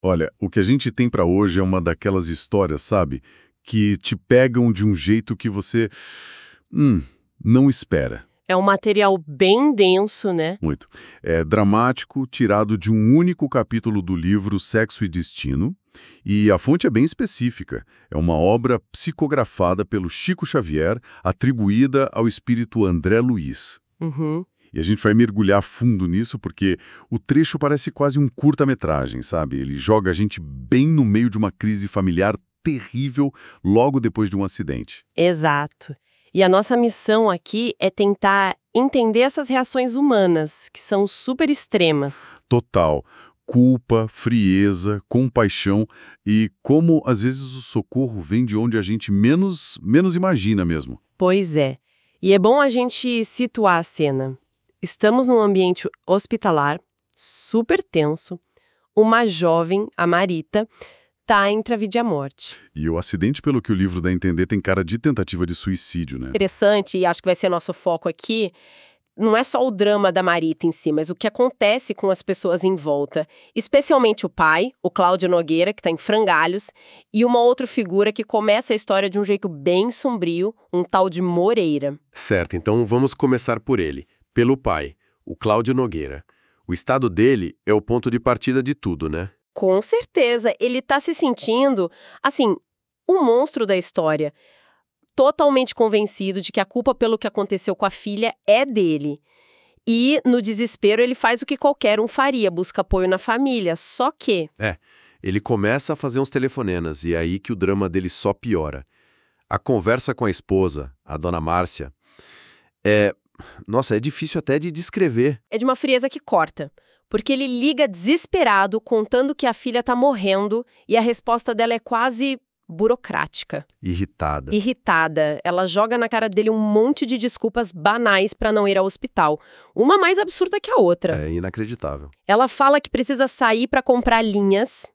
Olha, o que a gente tem para hoje é uma daquelas histórias, sabe? Que te pegam de um jeito que você não espera. É um material bem denso, né? Muito. É dramático, tirado de um único capítulo do livro Sexo e Destino, e a fonte é bem específica. É uma obra psicografada pelo Chico Xavier, atribuída ao espírito André Luiz. Uhum. E a gente vai mergulhar fundo nisso porque o trecho parece quase um curta-metragem, sabe? Ele joga a gente bem no meio de uma crise familiar terrível logo depois de um acidente. Exato. E a nossa missão aqui é tentar entender essas reações humanas, que são super extremas. Total. Culpa, frieza, compaixão e como, às vezes, o socorro vem de onde a gente menos imagina mesmo. Pois é. E é bom a gente situar a cena. Estamos num ambiente hospitalar, super tenso. Uma jovem, a Marita, tá entre a vida e a morte. E o acidente, pelo que o livro dá a entender, tem cara de tentativa de suicídio, né? Interessante, e acho que vai ser nosso foco aqui, não é só o drama da Marita em si, mas o que acontece com as pessoas em volta. Especialmente o pai, o Cláudio Nogueira, que tá em frangalhos, e uma outra figura que começa a história de um jeito bem sombrio, um tal de Moreira. Certo, então vamos começar por ele. Pelo pai, o Cláudio Nogueira. O estado dele é o ponto de partida de tudo, né? Com certeza, ele tá se sentindo, assim, um monstro da história. Totalmente convencido de que a culpa pelo que aconteceu com a filha é dele. E, no desespero, ele faz o que qualquer um faria, busca apoio na família. Só que... Ele começa a fazer uns telefonemas e é aí que o drama dele só piora. A conversa com a esposa, a dona Márcia, é difícil até de descrever. é de uma frieza que corta. Porque ele liga desesperado, contando que a filha tá morrendo, e a resposta dela é quase burocrática. Irritada. Ela joga na cara dele um monte de desculpas banais pra não ir ao hospital. Uma mais absurda que a outra. É inacreditável. Ela fala que precisa sair pra comprar linhas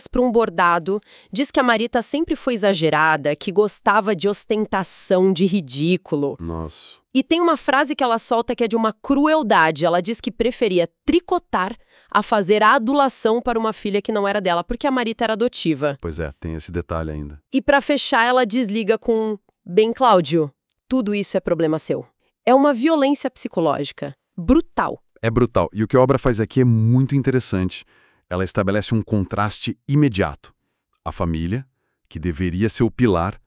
para um bordado. Diz que a Marita sempre foi exagerada, que gostava de ostentação, de ridículo. Nossa. E tem uma frase que ela solta que é de uma crueldade. Ela diz que preferia tricotar a fazer a adulação para uma filha que não era dela, porque a Marita era adotiva. Pois é, tem esse detalhe ainda. E pra fechar, ela desliga com: bem, Cláudio, tudo isso é problema seu. É uma violência psicológica. Brutal. É brutal. E o que a obra faz aqui é muito interessante. Ela estabelece um contraste imediato. A família, que deveria ser o pilar,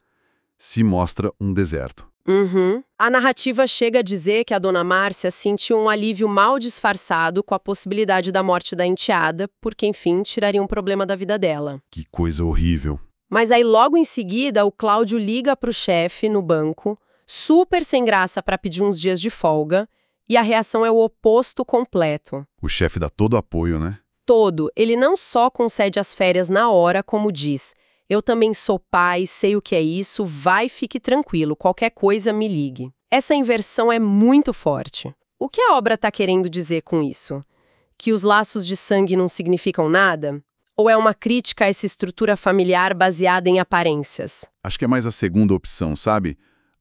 se mostra um deserto. Uhum. A narrativa chega a dizer que a dona Márcia sentiu um alívio mal disfarçado com a possibilidade da morte da enteada, porque, enfim, tiraria um problema da vida dela. Que coisa horrível. Mas aí, logo em seguida, o Cláudio liga pro chefe no banco, super sem graça para pedir uns dias de folga, e a reação é o oposto completo. O chefe dá todo o apoio, né? Todo. Ele não só concede as férias na hora, como diz: eu também sou pai, sei o que é isso, vai, fique tranquilo, qualquer coisa me ligue. Essa inversão é muito forte. O que a obra está querendo dizer com isso? Que os laços de sangue não significam nada? Ou é uma crítica a essa estrutura familiar baseada em aparências? Acho que é mais a segunda opção, sabe?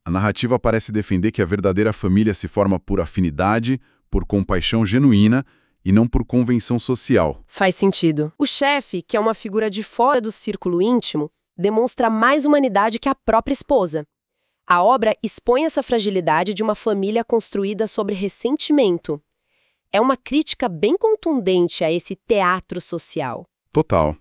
A narrativa parece defender que a verdadeira família se forma por afinidade, por compaixão genuína e não por convenção social. Faz sentido. O chefe, que é uma figura de fora do círculo íntimo, demonstra mais humanidade que a própria esposa. A obra expõe essa fragilidade de uma família construída sobre ressentimento. É uma crítica bem contundente a esse teatro social. Total.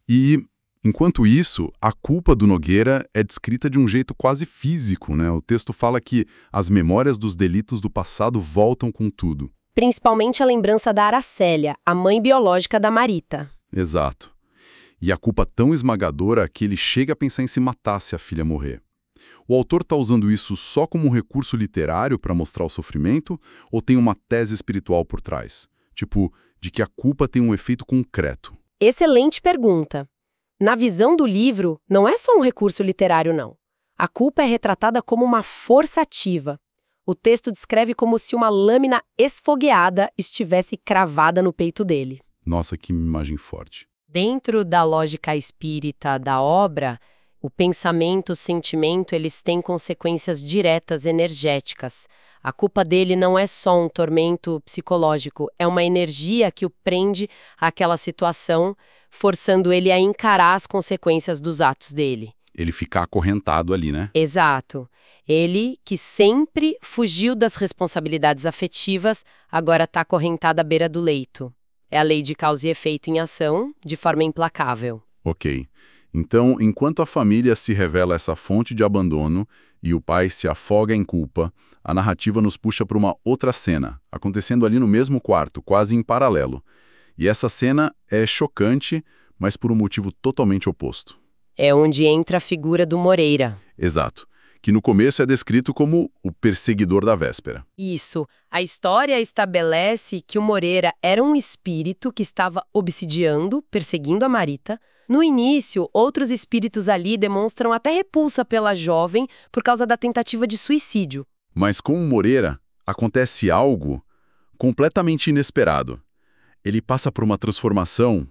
E, enquanto isso, a culpa do Nogueira é descrita de um jeito quase físico, né? O texto fala que as memórias dos delitos do passado voltam com tudo. Principalmente a lembrança da Aracélia, a mãe biológica da Marita. Exato. E a culpa tão esmagadora que ele chega a pensar em se matar se a filha morrer. O autor está usando isso só como um recurso literário para mostrar o sofrimento ou tem uma tese espiritual por trás? Tipo, de que a culpa tem um efeito concreto? Excelente pergunta. Na visão do livro, não é só um recurso literário, não. A culpa é retratada como uma força ativa. O texto descreve como se uma lâmina esfogueada estivesse cravada no peito dele. Nossa, que imagem forte. Dentro da lógica espírita da obra, O pensamento, o sentimento, eles têm consequências diretas energéticas. A culpa dele não é só um tormento psicológico, é uma energia que o prende àquela situação, forçando ele a encarar as consequências dos atos dele. Ele fica acorrentado ali, né? Exato. Ele, que sempre fugiu das responsabilidades afetivas, agora está acorrentado à beira do leito. É a lei de causa e efeito em ação, de forma implacável. Ok. Então, enquanto a família se revela essa fonte de abandono e o pai se afoga em culpa, a narrativa nos puxa para uma outra cena, acontecendo ali no mesmo quarto, quase em paralelo. E essa cena é chocante, mas por um motivo totalmente oposto. É onde entra a figura do Moreira. Exato. Que no começo é descrito como o perseguidor da véspera. Isso. A história estabelece que o Moreira era um espírito que estava obsidiando, perseguindo a Marita. No início, outros espíritos ali demonstram até repulsa pela jovem por causa da tentativa de suicídio. Mas com o Moreira, acontece algo completamente inesperado. Ele passa por uma transformação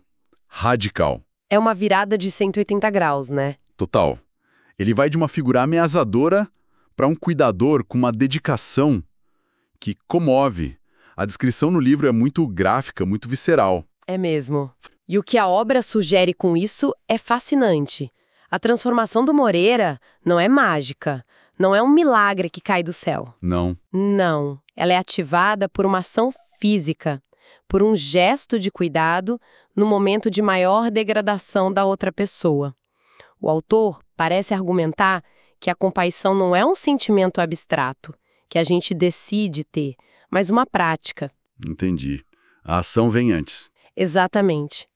radical. É uma virada de 180 graus, né? Total. Ele vai de uma figura ameaçadora para um cuidador com uma dedicação que comove. A descrição no livro é muito gráfica, muito visceral. É mesmo. E o que a obra sugere com isso é fascinante. A transformação do Moreira não é mágica, não é um milagre que cai do céu. Não. Não. Ela é ativada por uma ação física, por um gesto de cuidado no momento de maior degradação da outra pessoa. O autor parece argumentar que a compaixão não é um sentimento abstrato, que a gente decide ter, mas uma prática. Entendi. A ação vem antes. Exatamente.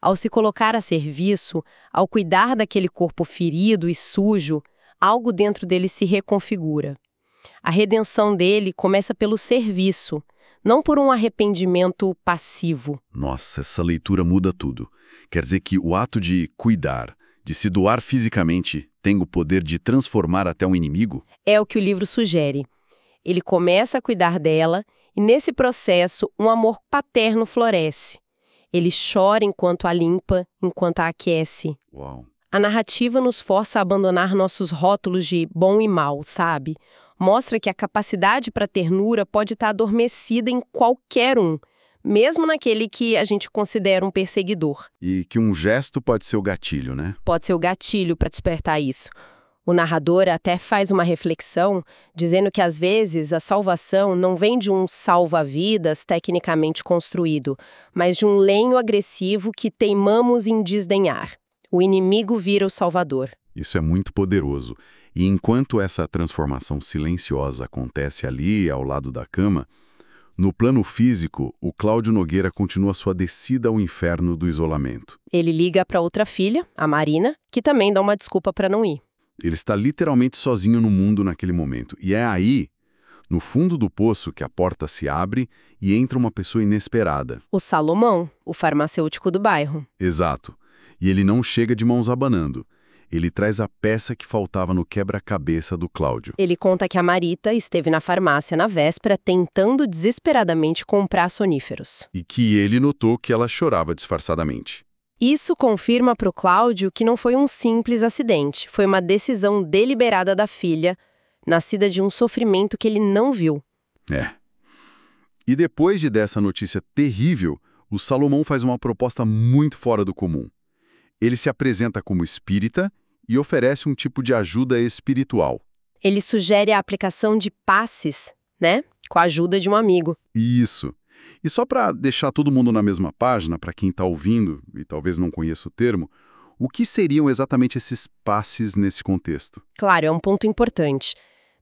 Ao se colocar a serviço, ao cuidar daquele corpo ferido e sujo, algo dentro dele se reconfigura. A redenção dele começa pelo serviço, não por um arrependimento passivo. Nossa, essa leitura muda tudo. Quer dizer que o ato de cuidar, de se doar fisicamente, tem o poder de transformar até um inimigo? É o que o livro sugere. Ele começa a cuidar dela e, nesse processo, um amor paterno floresce. Ele chora enquanto a limpa, enquanto a aquece. Uau. A narrativa nos força a abandonar nossos rótulos de bom e mal, sabe? Mostra que a capacidade para ternura pode estar adormecida em qualquer um, mesmo naquele que a gente considera um perseguidor. E que um gesto pode ser o gatilho, né? Pode ser o gatilho para despertar isso. O narrador até faz uma reflexão, dizendo que às vezes a salvação não vem de um salva-vidas tecnicamente construído, mas de um lenho agressivo que teimamos em desdenhar. O inimigo vira o salvador. Isso é muito poderoso. E enquanto essa transformação silenciosa acontece ali, ao lado da cama, no plano físico, o Cláudio Nogueira continua sua descida ao inferno do isolamento. Ele liga para outra filha, a Marina, que também dá uma desculpa para não ir. Ele está literalmente sozinho no mundo naquele momento. E é aí, no fundo do poço, que a porta se abre e entra uma pessoa inesperada. O Salomão, o farmacêutico do bairro. Exato. E ele não chega de mãos abanando. Ele traz a peça que faltava no quebra-cabeça do Cláudio. Ele conta que a Marita esteve na farmácia na véspera tentando desesperadamente comprar soníferos. E que ele notou que ela chorava disfarçadamente. Isso confirma para o Cláudio que não foi um simples acidente, foi uma decisão deliberada da filha, nascida de um sofrimento que ele não viu. É. E depois dessa notícia terrível, o Salomão faz uma proposta muito fora do comum. Ele se apresenta como espírita e oferece um tipo de ajuda espiritual. Ele sugere a aplicação de passes, né? Com a ajuda de um amigo. Isso. E só para deixar todo mundo na mesma página, para quem está ouvindo e talvez não conheça o termo, o que seriam exatamente esses passes nesse contexto? Claro, é um ponto importante.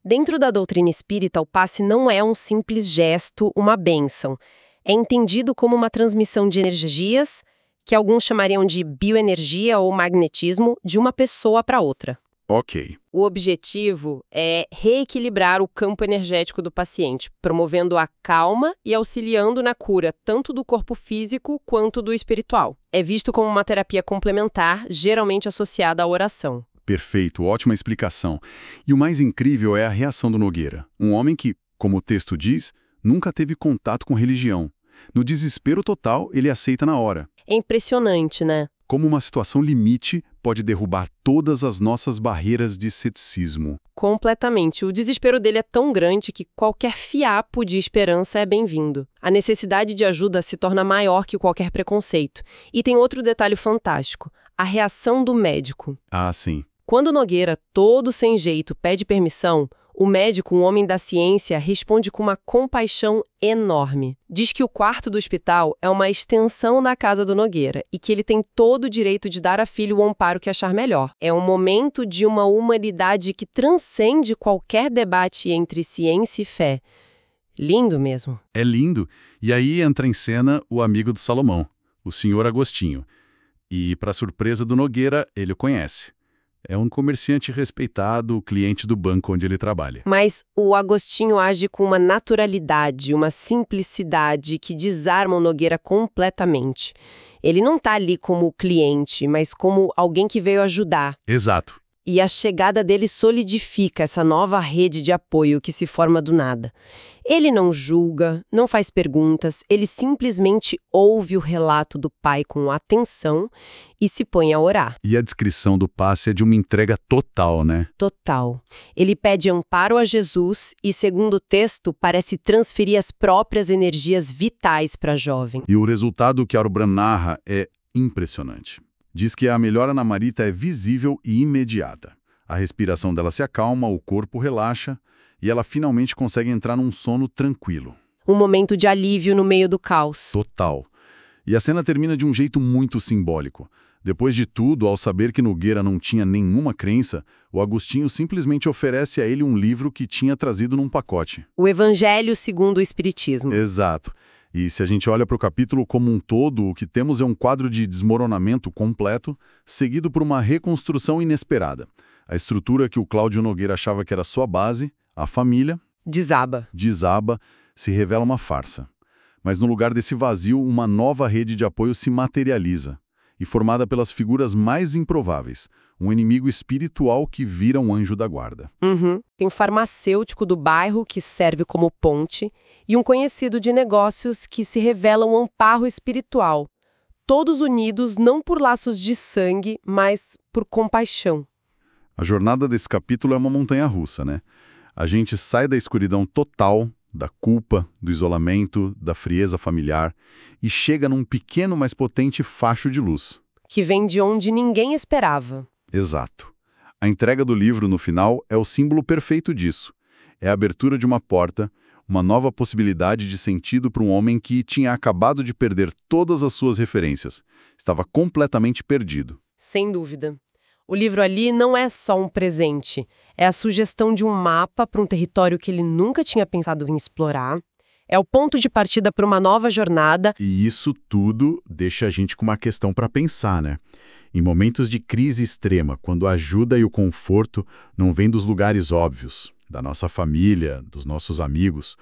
Dentro da doutrina espírita, o passe não é um simples gesto, uma bênção. É entendido como uma transmissão de energias, que alguns chamariam de bioenergia ou magnetismo, de uma pessoa para outra. Ok. O objetivo é reequilibrar o campo energético do paciente, promovendo a calma e auxiliando na cura tanto do corpo físico quanto do espiritual. É visto como uma terapia complementar, geralmente associada à oração. Perfeito, ótima explicação. E o mais incrível é a reação do Nogueira, um homem que, como o texto diz, nunca teve contato com religião. No desespero total, ele aceita na hora. É impressionante, né? Como uma situação limite pode derrubar todas as nossas barreiras de ceticismo. Completamente. O desespero dele é tão grande que qualquer fiapo de esperança é bem-vindo. A necessidade de ajuda se torna maior que qualquer preconceito. E tem outro detalhe fantástico: a reação do médico. Ah, sim. Quando Nogueira, todo sem jeito, pede permissão, o médico, um homem da ciência, responde com uma compaixão enorme. Diz que o quarto do hospital é uma extensão da casa do Nogueira e que ele tem todo o direito de dar à filha o amparo que achar melhor. É um momento de uma humanidade que transcende qualquer debate entre ciência e fé. Lindo mesmo. É lindo. E aí entra em cena o amigo do Salomão, o Sr. Agostinho. E, para surpresa do Nogueira, ele o conhece. É um comerciante respeitado, cliente do banco onde ele trabalha. Mas o Agostinho age com uma naturalidade, uma simplicidade que desarma o Nogueira completamente. Ele não está ali como cliente, mas como alguém que veio ajudar. Exato. E a chegada dele solidifica essa nova rede de apoio que se forma do nada. Ele não julga, não faz perguntas, ele simplesmente ouve o relato do pai com atenção e se põe a orar. E a descrição do passe é de uma entrega total, né? Total. Ele pede amparo a Jesus e, segundo o texto, parece transferir as próprias energias vitais para a jovem. E o resultado que Aurobilan narra é impressionante. Diz que a melhora na Marita é visível e imediata. A respiração dela se acalma, o corpo relaxa e ela finalmente consegue entrar num sono tranquilo. Um momento de alívio no meio do caos. Total. E a cena termina de um jeito muito simbólico. Depois de tudo, ao saber que Nogueira não tinha nenhuma crença, o Agostinho simplesmente oferece a ele um livro que tinha trazido num pacote. O Evangelho segundo o Espiritismo. Exato. E se a gente olha para o capítulo como um todo, o que temos é um quadro de desmoronamento completo, seguido por uma reconstrução inesperada. A estrutura que o Cláudio Nogueira achava que era sua base, a família, Desaba. se revela uma farsa. Mas no lugar desse vazio, uma nova rede de apoio se materializa, e formada pelas figuras mais improváveis, um inimigo espiritual que vira um anjo da guarda. Tem um farmacêutico do bairro que serve como ponte e um conhecido de negócios que se revela um amparo espiritual. Todos unidos não por laços de sangue, mas por compaixão. A jornada desse capítulo é uma montanha-russa, né? A gente sai da escuridão total, da culpa, do isolamento, da frieza familiar e chega num pequeno, mas potente facho de luz. Que vem de onde ninguém esperava. Exato. A entrega do livro, no final, é o símbolo perfeito disso. É a abertura de uma porta, uma nova possibilidade de sentido para um homem que tinha acabado de perder todas as suas referências. Estava completamente perdido. Sem dúvida. O livro ali não é só um presente. É a sugestão de um mapa para um território que ele nunca tinha pensado em explorar. É o ponto de partida para uma nova jornada. E isso tudo deixa a gente com uma questão para pensar, né? Em momentos de crise extrema, quando a ajuda e o conforto não vêm dos lugares óbvios, da nossa família, dos nossos amigos,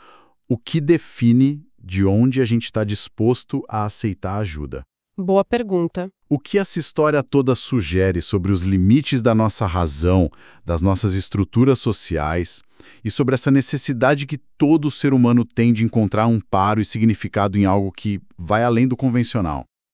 o que define de onde a gente está disposto a aceitar ajuda? Boa pergunta. O que essa história toda sugere sobre os limites da nossa razão, das nossas estruturas sociais e sobre essa necessidade que todo ser humano tem de encontrar amparo e significado em algo que vai além do convencional?